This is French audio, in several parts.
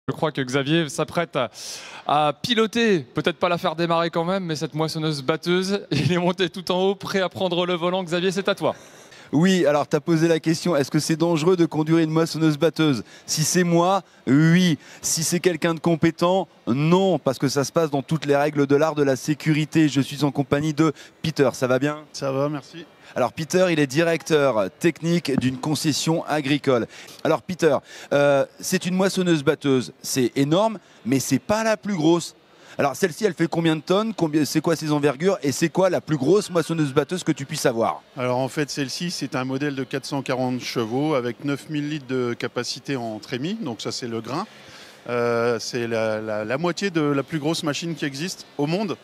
Je crois que Xavier s'apprête à piloter, peut-être pas la faire démarrer quand même, mais cette moissonneuse-batteuse. Il est monté tout en haut, prêt à prendre le volant. Xavier, c'est à toi. Oui, alors tu as posé la question, est-ce que c'est dangereux de conduire une moissonneuse-batteuse? Si c'est moi, oui. Si c'est quelqu'un de compétent, non, parce que ça se passe dans toutes les règles de l'art de la sécurité. Je suis en compagnie de Peter, ça va bien? Ça va, merci. Alors Peter, il est directeur technique d'une concession agricole. Alors Peter, c'est une moissonneuse-batteuse, c'est énorme, mais c'est pas la plus grosse. Alors celle-ci, elle fait combien de tonnes? C'est quoi ses envergures? Et c'est quoi la plus grosse moissonneuse-batteuse que tu puisses avoir? Alors en fait, celle-ci, c'est un modèle de 440 chevaux avec 9000 litres de capacité en trémie, donc ça c'est le grain. C'est la moitié de la plus grosse machine qui existe au monde,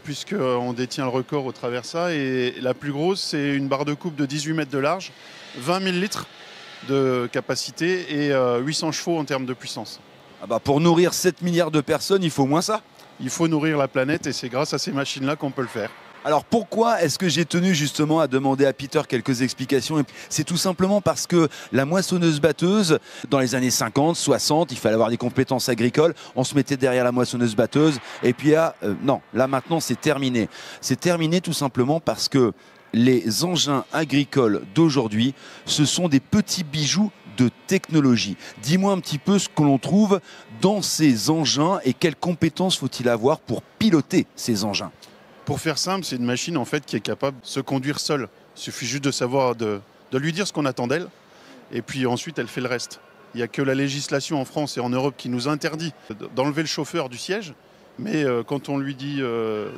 puisqu'on détient le record au travers de ça. Et la plus grosse, c'est une barre de coupe de 18 mètres de large, 20 000 litres de capacité et 800 chevaux en termes de puissance. Ah bah pour nourrir 7 milliards de personnes, il faut moins ça. Il faut nourrir la planète et c'est grâce à ces machines-là qu'on peut le faire. Alors pourquoi est-ce que j'ai tenu justement à demander à Peter quelques explications? C'est tout simplement parce que la moissonneuse-batteuse, dans les années 50, 60, il fallait avoir des compétences agricoles, on se mettait derrière la moissonneuse-batteuse et puis non, là maintenant c'est terminé. C'est terminé tout simplement parce que les engins agricoles d'aujourd'hui, ce sont des petits bijoux de technologie. Dis-moi un petit peu ce que l'on trouve dans ces engins et quelles compétences faut-il avoir pour piloter ces engins? Pour faire simple, c'est une machine en fait qui est capable de se conduire seule. Il suffit juste de savoir, de lui dire ce qu'on attend d'elle et puis ensuite elle fait le reste. Il n'y a que la législation en France et en Europe qui nous interdit d'enlever le chauffeur du siège, mais quand on lui dit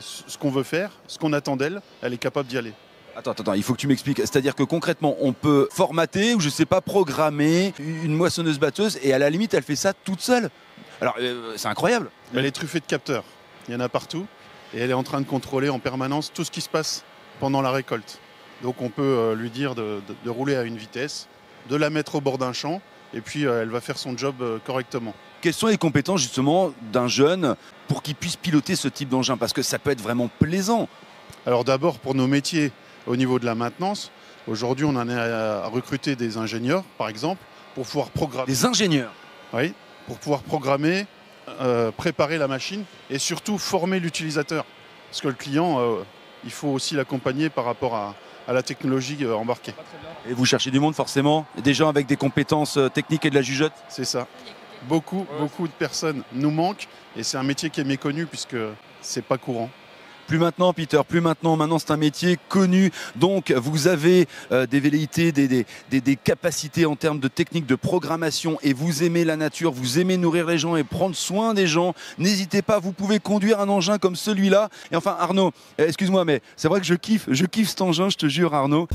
ce qu'on veut faire, ce qu'on attend d'elle, elle est capable d'y aller. Attends, il faut que tu m'expliques. C'est-à-dire que concrètement, on peut formater ou je sais pas, programmer une moissonneuse-batteuse et à la limite, elle fait ça toute seule. Alors, c'est incroyable. Elle est truffée de capteurs. Il y en a partout et elle est en train de contrôler en permanence tout ce qui se passe pendant la récolte. Donc on peut lui dire de rouler à une vitesse, de la mettre au bord d'un champ et puis elle va faire son job correctement. Quelles sont les compétences justement d'un jeune pour qu'il puisse piloter ce type d'engin? Parce que ça peut être vraiment plaisant. Alors d'abord pour nos métiers, au niveau de la maintenance, aujourd'hui on en est à recruter des ingénieurs par exemple pour pouvoir programmer. Des ingénieurs? Oui, pour pouvoir programmer, préparer la machine et surtout former l'utilisateur. Parce que le client, il faut aussi l'accompagner par rapport à la technologie embarquée. Et vous cherchez du monde forcément? Des gens avec des compétences techniques et de la jugeote? C'est ça. Beaucoup de personnes nous manquent et c'est un métier qui est méconnu puisque c'est pas courant. Plus maintenant, Peter, plus maintenant. Maintenant, c'est un métier connu. Donc, vous avez des velléités, des capacités en termes de technique de programmation et vous aimez la nature, vous aimez nourrir les gens et prendre soin des gens. N'hésitez pas, vous pouvez conduire un engin comme celui-là. Et enfin, Arnaud, excuse-moi, mais c'est vrai que je kiffe cet engin, je te jure, Arnaud.